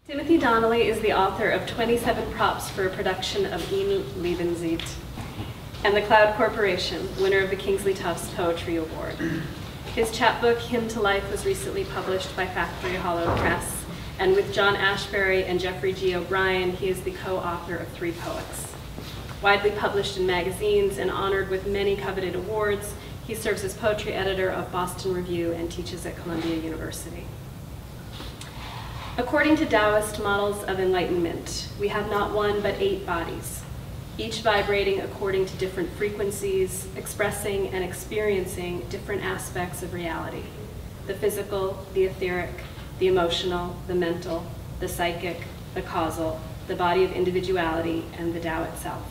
Timothy Donnelly is the author of 27 props for a production of Ihn Lebenslied and the Cloud Corporation, winner of the Kingsley Tufts Poetry Award. His chapbook, Hymn to Life, was recently published by Factory Hollow Press, and with John Ashbery and Jeffrey G. O'Brien, he is the co-author of 3 poets. Widely published in magazines and honored with many coveted awards, he serves as poetry editor of Boston Review and teaches at Columbia University. According to Taoist models of enlightenment, we have not 1 but 8 bodies, each vibrating according to different frequencies, expressing and experiencing different aspects of reality: the physical, the etheric, the emotional, the mental, the psychic, the causal, the body of individuality, and the Tao itself.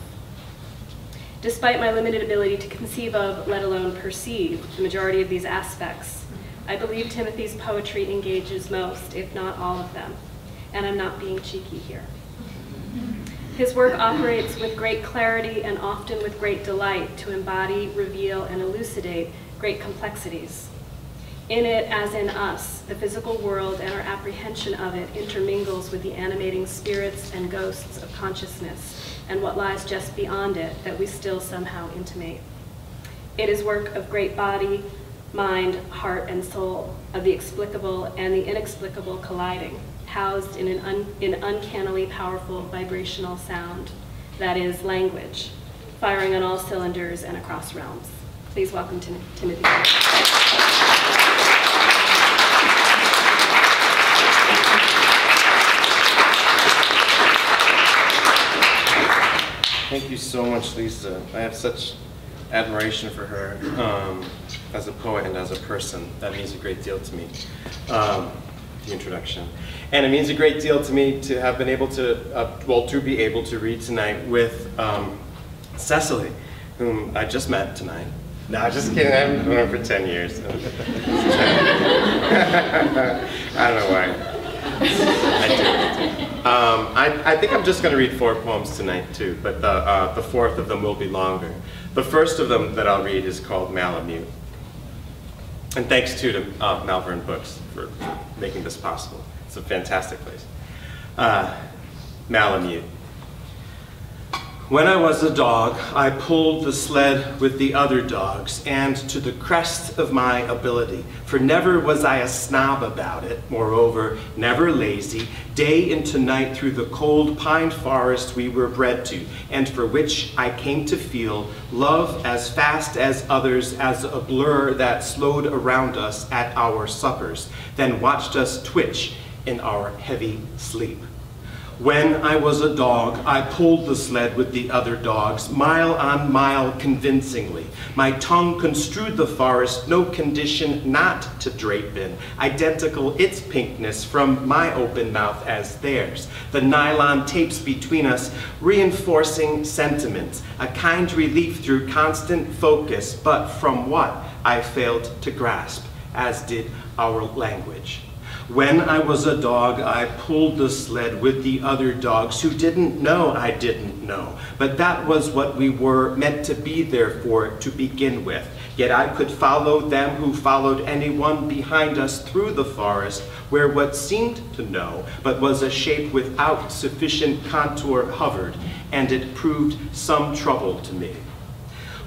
Despite my limited ability to conceive of, let alone perceive, the majority of these aspects, I believe Timothy's poetry engages most, if not all of them, and I'm not being cheeky here. His work operates with great clarity and often with great delight to embody, reveal, and elucidate great complexities. In it, as in us, the physical world and our apprehension of it intermingles with the animating spirits and ghosts of consciousness and what lies just beyond it that we still somehow intimate. It is work of great body, mind, heart, and soul, of the explicable and the inexplicable colliding, housed in an uncannily powerful vibrational sound, that is, language, firing on all cylinders and across realms. Please welcome Timothy. Thank you so much, Lisa. I have such admiration for her as a poet and as a person. That means a great deal to me, the introduction. And it means a great deal to me to have been able to, to be able to read tonight with Cecily, whom I just met tonight. No, just kidding, I've known her for 10 years. I don't know why. I think I'm just going to read 4 poems tonight too, but the 4th of them will be longer. The first of them that I'll read is called Malamute. And thanks to Malvern Books for making this possible. It's a fantastic place. Malamute. When I was a dog, I pulled the sled with the other dogs, and to the crest of my ability, for never was I a snob about it, moreover, never lazy, day into night through the cold pine forest we were bred to, and for which I came to feel love as fast as others, as a blur that slowed around us at our suppers, then watched us twitch in our heavy sleep. When I was a dog, I pulled the sled with the other dogs, mile on mile convincingly. My tongue construed the forest, no condition not to drape in, identical its pinkness from my open mouth as theirs. The nylon tapes between us, reinforcing sentiments, a kind relief through constant focus, but from what I failed to grasp, as did our language. When I was a dog, I pulled the sled with the other dogs who didn't know I didn't know. But that was what we were meant to be there for to begin with. Yet I could follow them who followed anyone behind us through the forest, where what seemed to know, but was a shape without sufficient contour hovered, and it proved some trouble to me.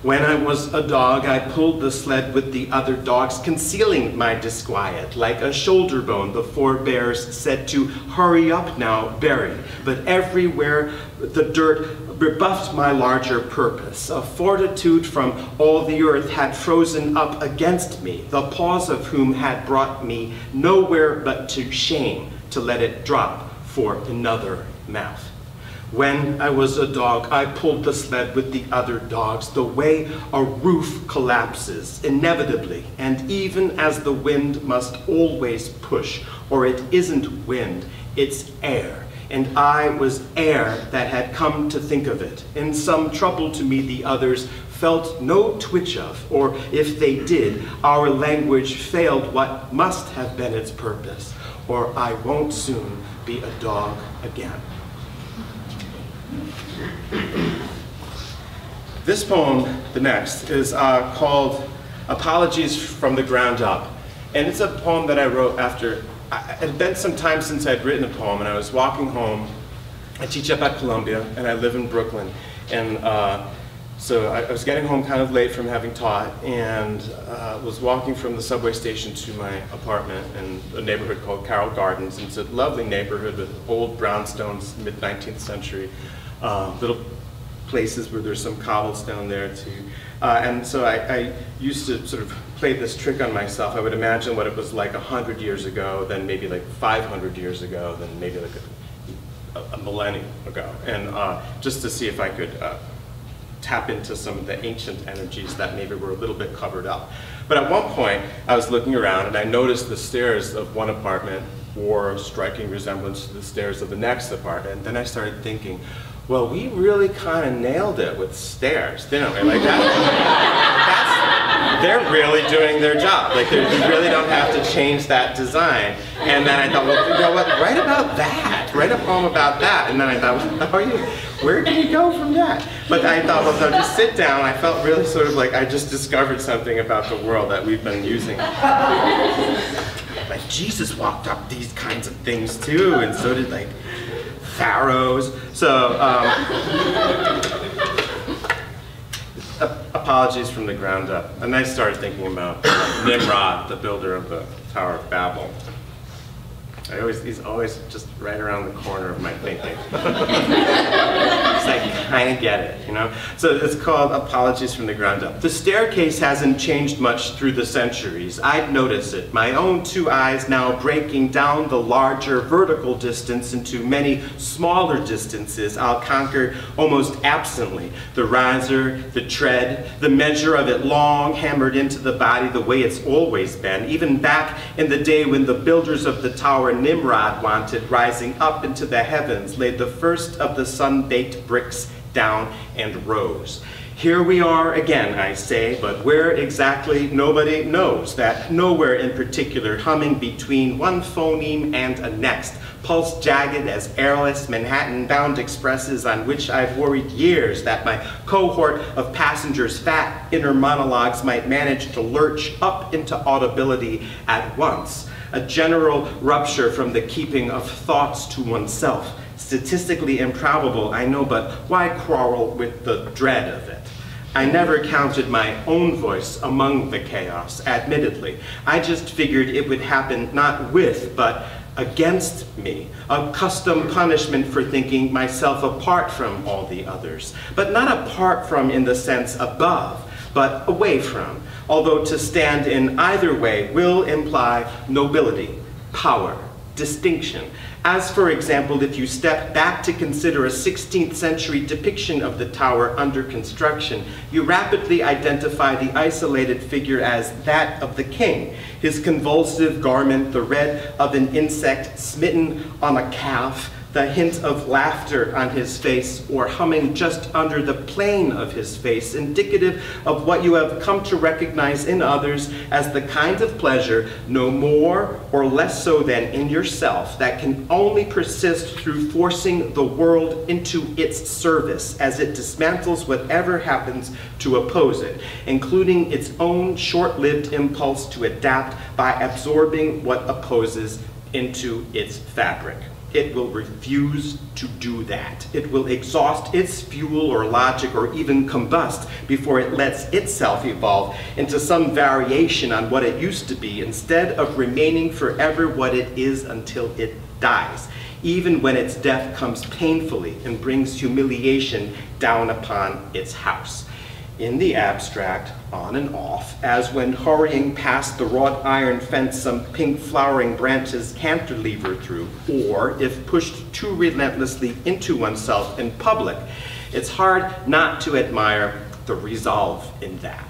When I was a dog, I pulled the sled with the other dogs, concealing my disquiet. Like a shoulder bone, the forebears said to hurry up now, bury. But everywhere the dirt rebuffed my larger purpose. A fortitude from all the earth had frozen up against me, the paws of whom had brought me nowhere but to shame, to let it drop for another mouth. When I was a dog, I pulled the sled with the other dogs, the way a roof collapses, inevitably, and even as the wind must always push, or it isn't wind, it's air. And I was air that had come to think of it. In some trouble to me the others felt no twitch of, or if they did, our language failed what must have been its purpose, or I won't soon be a dog again. This poem, the next, is called Apologies from the Ground Up. And it's a poem that I wrote after it had been some time since I'd written a poem, and I was walking home. I teach up at Columbia, and I live in Brooklyn. And so I was getting home kind of late from having taught, and was walking from the subway station to my apartment in a neighborhood called Carroll Gardens. And it's a lovely neighborhood with old brownstones, mid-19th century, little places where there's some cobblestone there too. And so I used to sort of play this trick on myself. I would imagine what it was like 100 years ago, then maybe like 500 years ago, then maybe like a millennium ago, and just to see if I could tap into some of the ancient energies that maybe were a little bit covered up. But at one point, I was looking around and I noticed the stairs of one apartment bore a striking resemblance to the stairs of the next apartment. And then I started thinking, well, we really kind of nailed it with stairs, didn't we? Like they're really doing their job. Like you really don't have to change that design. And then I thought, well, you know what? Write about that. Write a poem about that. And then I thought, well, where did you go from that? But I thought, well, no, just sit down. I felt really sort of like I just discovered something about the world that we've been using. Like Jesus walked up these kinds of things too, and so did like pharaohs. So, apologies from the ground up. And I started thinking about Nimrod, the builder of the Tower of Babel. He's always just right around the corner of my thinking. It's like, I kind of get it, you know? So it's called Apologies from the Ground Up. The staircase hasn't changed much through the centuries. I'd notice it. My own two eyes now breaking down the larger vertical distance into many smaller distances I'll conquer almost absently. The riser, the tread, the measure of it long hammered into the body the way it's always been, even back in the day when the builders of the tower Nimrod wanted, rising up into the heavens, laid the first of the sun-baked bricks down and rose. Here we are again, I say, but where exactly nobody knows. That nowhere in particular, humming between one phoneme and a next, pulse jagged as airless Manhattan-bound expresses on which I've worried years that my cohort of passengers' fat inner monologues might manage to lurch up into audibility at once. A general rupture from the keeping of thoughts to oneself. Statistically improbable, I know, but why quarrel with the dread of it? I never counted my own voice among the chaos, admittedly. I just figured it would happen not with, but against me, a custom punishment for thinking myself apart from all the others. But not apart from in the sense above, but away from. Although to stand in either way will imply nobility, power, distinction. As for example, if you step back to consider a 16th century depiction of the tower under construction, you rapidly identify the isolated figure as that of the king. His convulsive garment, the red of an insect smitten on a calf, the hint of laughter on his face, or humming just under the plane of his face, indicative of what you have come to recognize in others as the kind of pleasure, no more or less so than in yourself, that can only persist through forcing the world into its service as it dismantles whatever happens to oppose it, including its own short-lived impulse to adapt by absorbing what opposes into its fabric. It will refuse to do that. It will exhaust its fuel or logic or even combust before it lets itself evolve into some variation on what it used to be, instead of remaining forever what it is until it dies, even when its death comes painfully and brings humiliation down upon its house. In the abstract, on and off, as when hurrying past the wrought iron fence some pink flowering branches cantilever through, or if pushed too relentlessly into oneself in public, it's hard not to admire the resolve in that.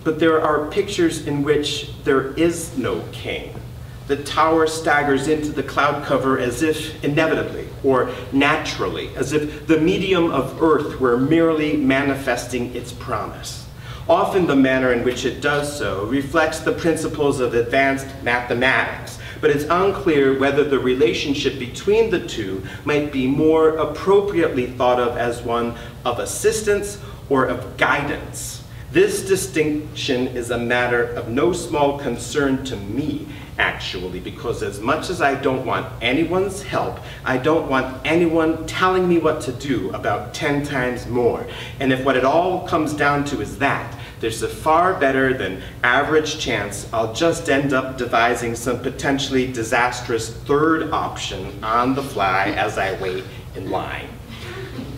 But there are pictures in which there is no king. The tower staggers into the cloud cover as if inevitably or naturally, as if the medium of earth were merely manifesting its promise. Often the manner in which it does so reflects the principles of advanced mathematics, but it's unclear whether the relationship between the two might be more appropriately thought of as one of assistance or of guidance. This distinction is a matter of no small concern to me, actually, because as much as I don't want anyone's help, I don't want anyone telling me what to do about 10 times more. And if what it all comes down to is that, there's a far better than average chance I'll just end up devising some potentially disastrous third option on the fly as I wait in line.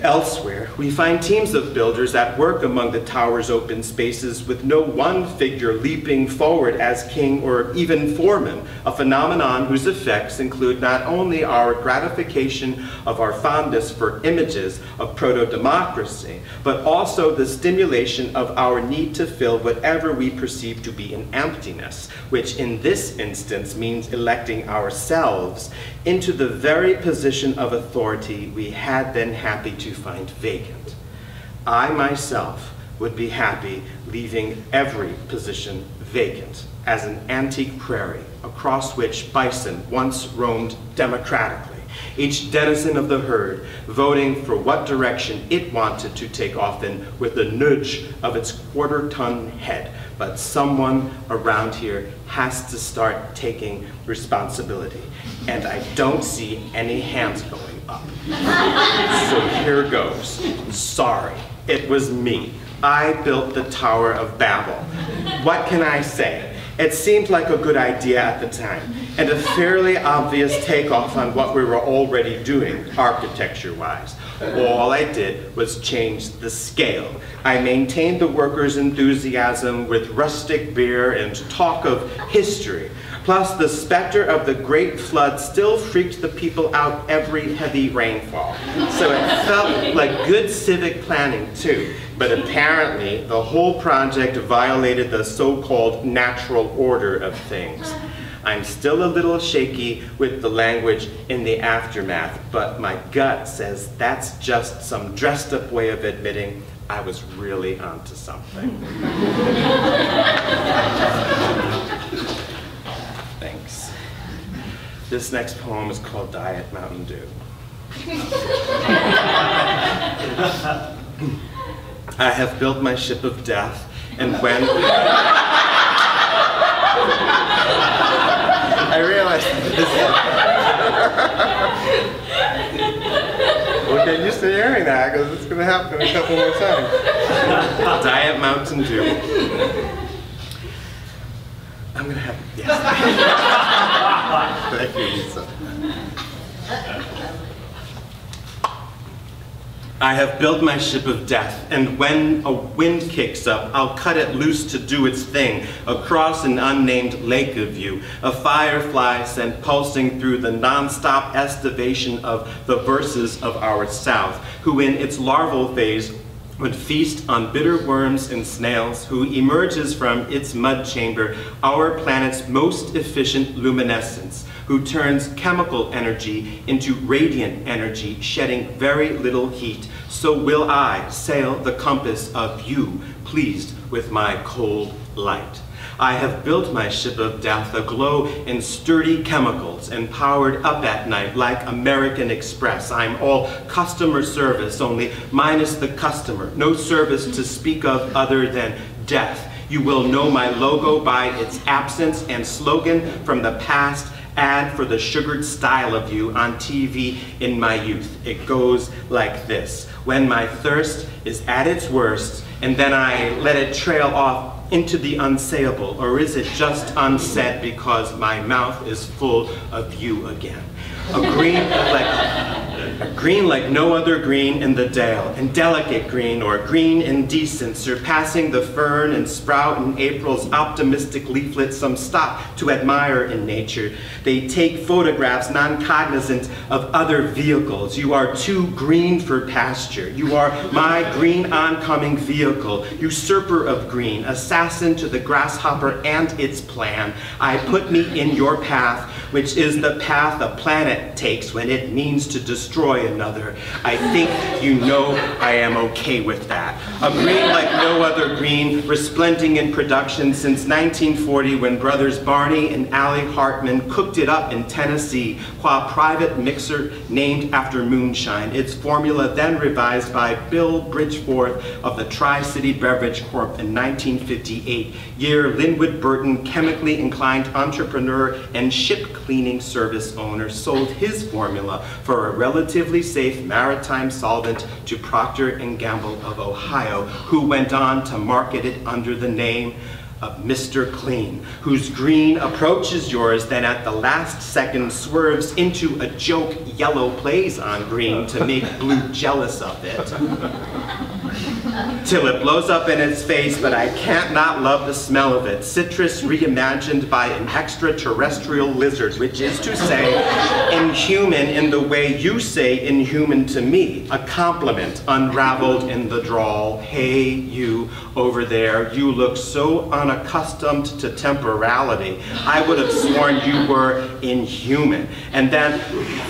Elsewhere, we find teams of builders at work among the tower's open spaces with no one figure leaping forward as king or even foreman, a phenomenon whose effects include not only our gratification of our fondness for images of proto-democracy, but also the stimulation of our need to fill whatever we perceive to be an emptiness, which in this instance means electing ourselves into the very position of authority we had been happy to find vacant. I myself would be happy leaving every position vacant as an antique prairie across which bison once roamed democratically, each denizen of the herd voting for what direction it wanted to take off in with the nudge of its quarter-ton head. But someone around here has to start taking responsibility, and I don't see any hands going up. So here goes. Sorry, it was me. I built the Tower of Babel. What can I say? It seemed like a good idea at the time, and a fairly obvious takeoff on what we were already doing, architecture-wise. All I did was change the scale. I maintained the workers' enthusiasm with rustic beer and talk of history. Plus, the specter of the Great Flood still freaked the people out every heavy rainfall. So it felt like good civic planning, too. But apparently, the whole project violated the so-called natural order of things. I'm still a little shaky with the language in the aftermath, but my gut says that's just some dressed-up way of admitting I was really onto something. Thanks. This next poem is called Diet Mountain Dew. I have built my ship of death, and when... I realized this. We'll get used to hearing that, because it's going to happen a couple more times. Diet Mountain Dew. I'm going to have... Yes. Thank you, Lisa. I have built my ship of death, and when a wind kicks up, I'll cut it loose to do its thing, across an unnamed lake of you, a firefly sent pulsing through the non-stop estivation of the verses of our South, who in its larval phase would feast on bitter worms and snails, who emerges from its mud chamber, our planet's most efficient luminescence, who turns chemical energy into radiant energy, shedding very little heat. So will I sail the compass of you, pleased with my cold light. I have built my ship of death aglow in sturdy chemicals and powered up at night like American Express. I'm all customer service, only minus the customer. No service to speak of other than death. You will know my logo by its absence and slogan from the past ad for the sugared style of you on TV in my youth. It goes like this. When my thirst is at its worst, and then I let it trail off into the unsayable, or is it just unsaid because my mouth is full of you again? A green like no other green in the dale, and delicate green or green indecent, surpassing the fern and sprout in April's optimistic leaflet, some stop to admire in nature. They take photographs non-cognizant of other vehicles. You are too green for pasture. You are my green oncoming vehicle, usurper of green, assassin to the grasshopper and its plan. I put me in your path, which is the path a planet takes when it means to destroy another. I think you know I am okay with that. A green like no other green, resplending in production since 1940 when brothers Barney and Allie Hartman cooked it up in Tennessee, qua private mixer named after moonshine. Its formula then revised by Bill Bridgeforth of the Tri-City Beverage Corp. In 1958, year Linwood Burton, chemically inclined entrepreneur and ship cleaning service owner, sold his formula for a relatively safe maritime solvent to Procter & Gamble of Ohio, who went on to market it under the name of Mr. Clean, whose green approaches yours, then at the last second swerves into a joke yellow plays on green to make blue jealous of it. Till it blows up in its face, but I can't not love the smell of it. Citrus reimagined by an extraterrestrial lizard, which is to say, inhuman in the way you say inhuman to me. A compliment unraveled in the drawl. Hey, you over there, you look so unaccustomed to temporality. I would have sworn you were inhuman. And then,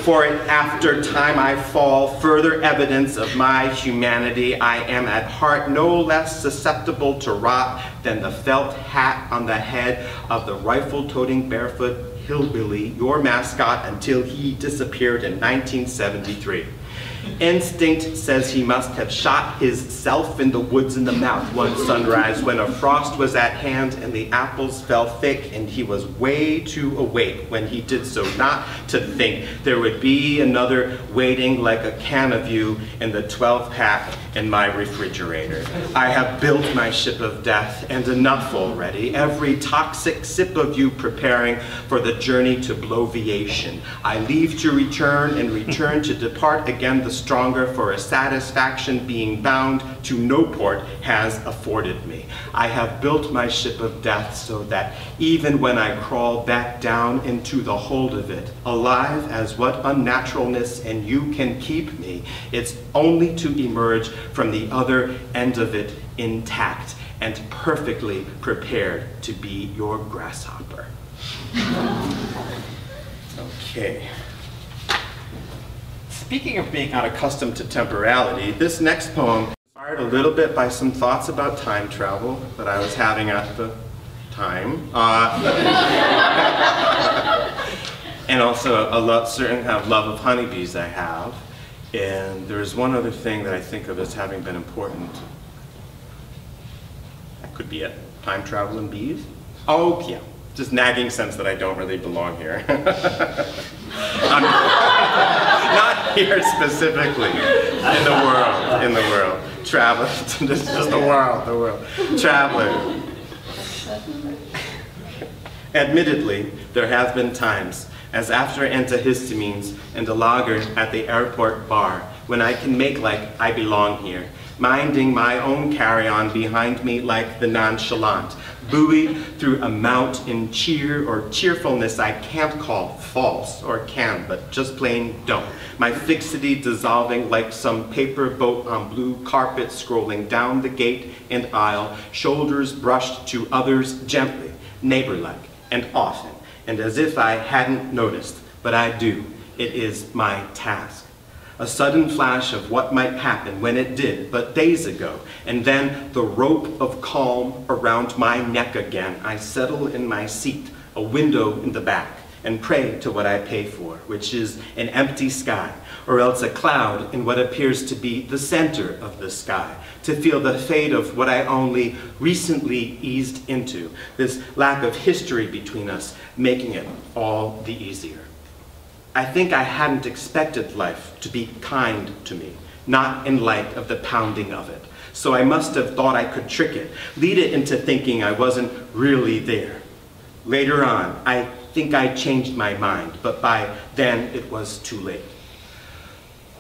for it after time I fall, further evidence of my humanity, I am at heart no less susceptible to rot than the felt hat on the head of the rifle-toting barefoot hillbilly, your mascot, until he disappeared in 1973. Instinct says he must have shot his self in the woods in the mouth one sunrise when a frost was at hand and the apples fell thick, and he was way too awake when he did so not to think there would be another waiting like a can of you in the 12-pack in my refrigerator. I have built my ship of death, and enough already, every toxic sip of you preparing for the journey to bloviation. I leave to return and return to depart again the stronger for a satisfaction being bound to no port has afforded me. I have built my ship of death so that even when I crawl back down into the hold of it, alive as what unnaturalness and you can keep me, it's only to emerge from the other end of it intact and perfectly prepared to be your grasshopper. Okay. Speaking of being unaccustomed to temporality, this next poem is inspired a little bit by some thoughts about time travel that I was having at the time. And also a certain kind of love of honeybees I have. And there's one other thing that I think of as having been important. That could be it. Time travel and bees? Oh, yeah. Just nagging sense that I don't really belong here. Not here specifically. In the world. Traveler. This is just the world. Traveler. Admittedly, there have been times, as after antihistamines and a lager at the airport bar, when I can make like I belong here, minding my own carry-on behind me like the nonchalant, buoyed through a mount in cheer or cheerfulness I can't call false, or can, but just plain don't. My fixity dissolving like some paper boat on blue carpet scrolling down the gate and aisle, shoulders brushed to others gently, neighbor-like, and often, and as if I hadn't noticed, but I do. It is my task. A sudden flash of what might happen when it did, but days ago, and then the rope of calm around my neck again. I settle in my seat, a window in the back, and pray to what I pay for, which is an empty sky, or else a cloud in what appears to be the center of the sky, to feel the fate of what I only recently eased into, this lack of history between us, making it all the easier. I think I hadn't expected life to be kind to me, not in light of the pounding of it. So I must have thought I could trick it, lead it into thinking I wasn't really there. Later on, I think I changed my mind, but by then it was too late.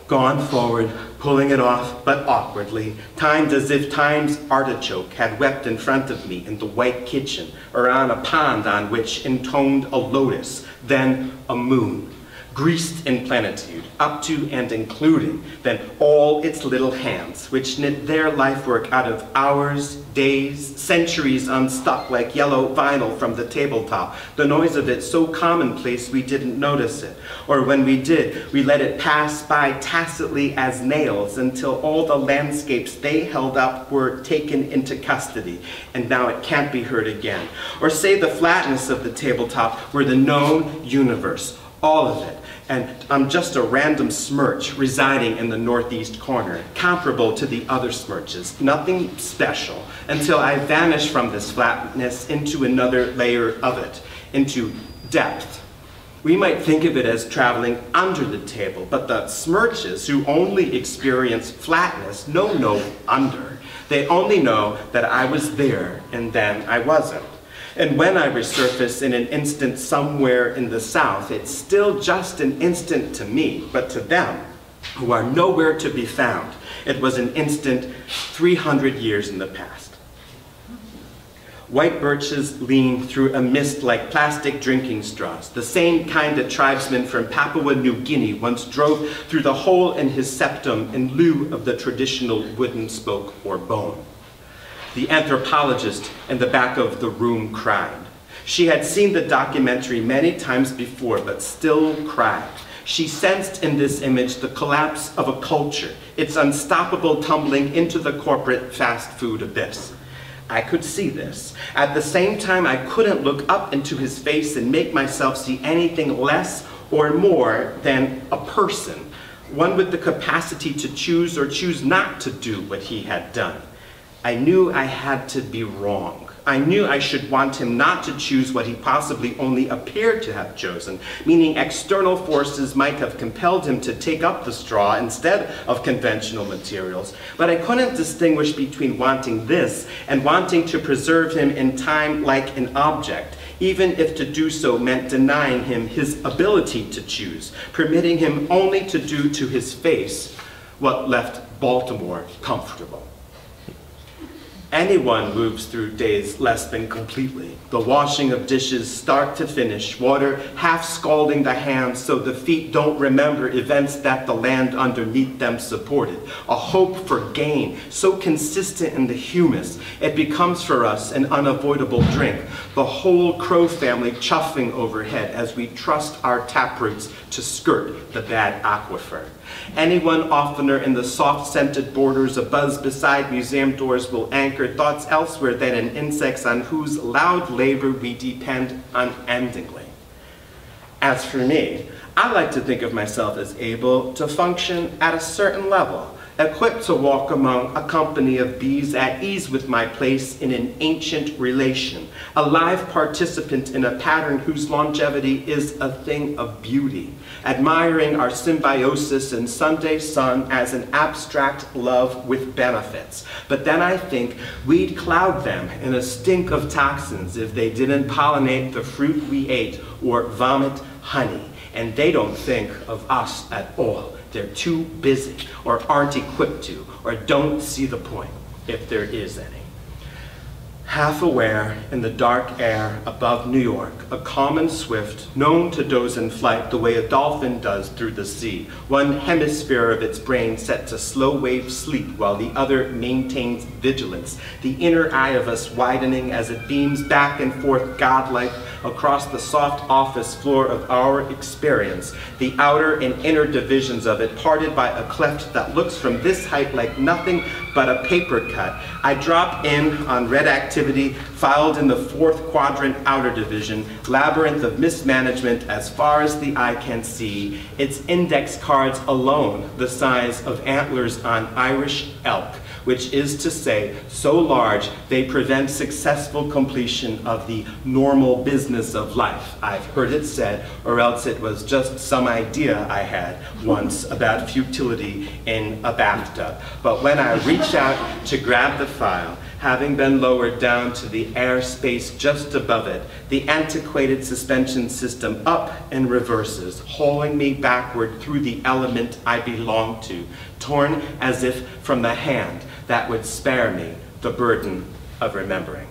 Gone forward, pulling it off, but awkwardly, timed as if time's artichoke had wept in front of me in the white kitchen, or on a pond on which intoned a lotus, then a moon. greased in plenitude, up to and including then all its little hands, which knit their life work out of hours, days, centuries unstuck like yellow vinyl from the tabletop, the noise of it so commonplace we didn't notice it, or when we did, we let it pass by tacitly as nails until all the landscapes they held up were taken into custody, and now it can't be heard again. Or say the flatness of the tabletop were the known universe, all of it, and I'm just a random smirch residing in the northeast corner, comparable to the other smirches, nothing special, until I vanish from this flatness into another layer of it, into depth. We might think of it as traveling under the table, but the smirches who only experience flatness know no under. They only know that I was there and then I wasn't. And when I resurface in an instant somewhere in the south, it's still just an instant to me, but to them, who are nowhere to be found, it was an instant 300 years in the past. White birches lean through a mist like plastic drinking straws, the same kind that tribesmen from Papua New Guinea once drove through the hole in his septum in lieu of the traditional wooden spoke or bone. The anthropologist in the back of the room cried. She had seen the documentary many times before, but still cried. She sensed in this image the collapse of a culture, its unstoppable tumbling into the corporate fast food abyss. I could see this. At the same time, I couldn't look up into his face and make myself see anything less or more than a person, one with the capacity to choose or choose not to do what he had done. I knew I had to be wrong. I knew I should want him not to choose what he possibly only appeared to have chosen, meaning external forces might have compelled him to take up the straw instead of conventional materials. But I couldn't distinguish between wanting this and wanting to preserve him in time like an object, even if to do so meant denying him his ability to choose, permitting him only to do to his face what left Baltimore comfortable. Anyone moves through days less than completely. The washing of dishes start to finish, water half scalding the hands so the feet don't remember events that the land underneath them supported. A hope for gain, so consistent in the humus, it becomes for us an unavoidable drink. The whole Crow family chuffing overhead as we trust our taproots to skirt the bad aquifer. Anyone oftener in the soft-scented borders abuzz beside museum doors will anchor thoughts elsewhere than in insects on whose loud labor we depend unendingly. As for me, I like to think of myself as able to function at a certain level, equipped to walk among a company of bees at ease with my place in an ancient relation, a live participant in a pattern whose longevity is a thing of beauty, admiring our symbiosis in Sunday sun as an abstract love with benefits. But then I think we'd cloud them in a stink of toxins if they didn't pollinate the fruit we ate or vomit honey, and they don't think of us at all. They're too busy, or aren't equipped to, or don't see the point, if there is any. Half aware in the dark air above New York, a common swift, known to doze in flight the way a dolphin does through the sea, one hemisphere of its brain set to slow-wave sleep while the other maintains vigilance, the inner eye of us widening as it beams back and forth godlike across the soft office floor of our experience, the outer and inner divisions of it parted by a cleft that looks from this height like nothing but a paper cut. I drop in on red activity, filed in the fourth quadrant outer division, labyrinth of mismanagement as far as the eye can see, its index cards alone the size of antlers on Irish elk, which is to say, so large they prevent successful completion of the normal business of life. I've heard it said, or else it was just some idea I had once about futility in a bathtub. But when I reach out to grab the file, having been lowered down to the air space just above it, the antiquated suspension system up and reverses, hauling me backward through the element I belong to, torn as if from the hand that would spare me the burden of remembering.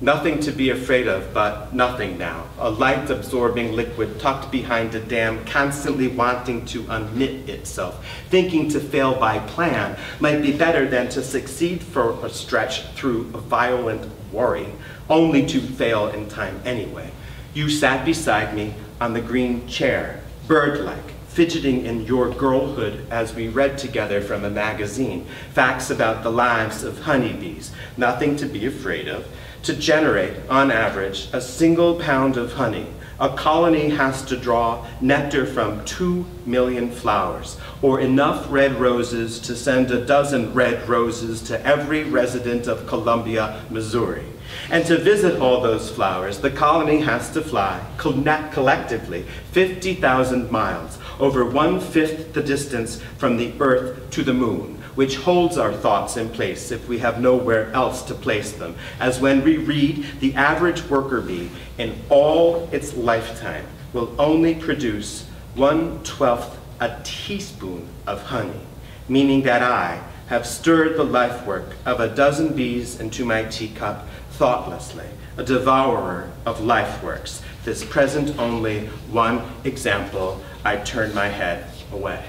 Nothing to be afraid of, but nothing now. A light-absorbing liquid tucked behind a dam, constantly wanting to unknit itself, thinking to fail by plan might be better than to succeed for a stretch through a violent worry, only to fail in time anyway. You sat beside me on the green chair, bird-like, fidgeting in your girlhood as we read together from a magazine, facts about the lives of honeybees, nothing to be afraid of. To generate, on average, a single pound of honey, a colony has to draw nectar from 2 million flowers, or enough red roses to send a dozen red roses to every resident of Columbia, Missouri. And to visit all those flowers, the colony has to fly, collectively, 50,000 miles, over 1/5 the distance from the Earth to the moon, which holds our thoughts in place if we have nowhere else to place them, as when we read the average worker bee in all its lifetime will only produce 1/12 a teaspoon of honey, meaning that I have stirred the life work of a dozen bees into my teacup thoughtlessly, a devourer of life works. This present only one example, I turn my head away.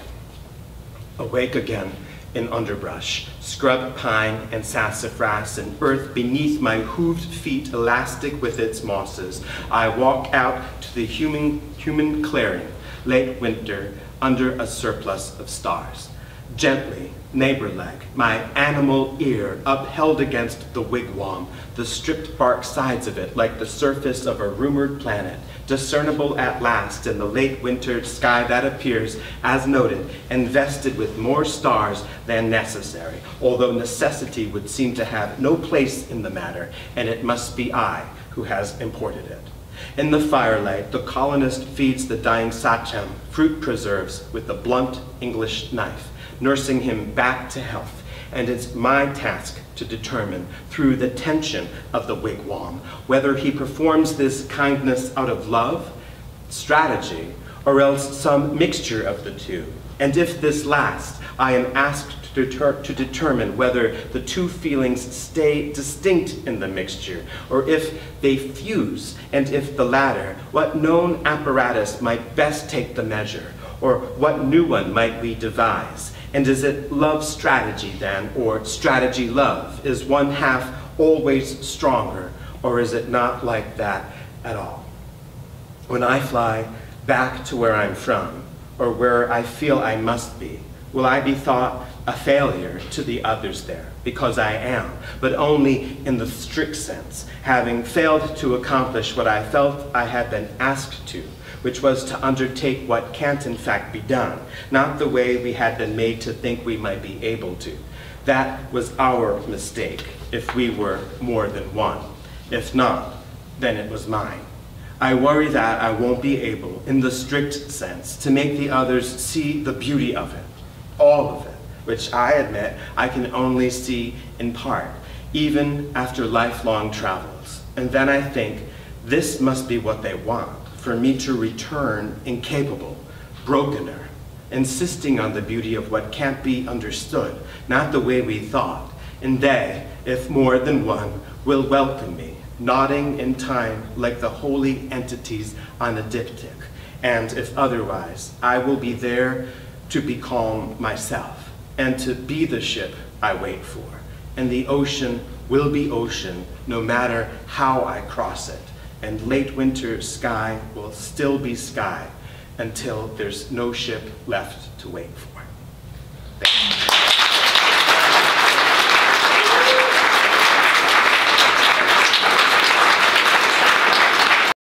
Awake again in underbrush, scrub pine and sassafras, and earth beneath my hooved feet elastic with its mosses. I walk out to the human clearing, late winter, under a surplus of stars. Gently, neighbor-like, my animal ear upheld against the wigwam, the stripped bark sides of it like the surface of a rumored planet, discernible at last in the late winter sky that appears, as noted, invested with more stars than necessary, although necessity would seem to have no place in the matter, and it must be I who has imported it. In the firelight, the colonist feeds the dying Sachem fruit preserves with the blunt English knife, nursing him back to health, and it's my task to determine, through the tension of the wigwam, whether he performs this kindness out of love, strategy, or else some mixture of the two. And if this last, I am asked to determine whether the two feelings stay distinct in the mixture, or if they fuse, and if the latter, what known apparatus might best take the measure, or what new one might we devise? And is it love strategy then, or strategy love? Is one half always stronger, or is it not like that at all? When I fly back to where I'm from, or where I feel I must be, will I be thought a failure to the others there? Because I am, but only in the strict sense, having failed to accomplish what I felt I had been asked to, which was to undertake what can't in fact be done, not the way we had been made to think we might be able to. That was our mistake, if we were more than one. If not, then it was mine. I worry that I won't be able, in the strict sense, to make the others see the beauty of it, all of it, which I admit I can only see in part, even after lifelong travels. And then I think, this must be what they want, for me to return incapable, brokener, insisting on the beauty of what can't be understood, not the way we thought. And they, if more than one, will welcome me, nodding in time like the holy entities on a diptych. And if otherwise, I will be there to be calm myself, and to be the ship I wait for. And the ocean will be ocean, no matter how I cross it. And late winter sky will still be sky until there's no ship left to wait for. Thank you.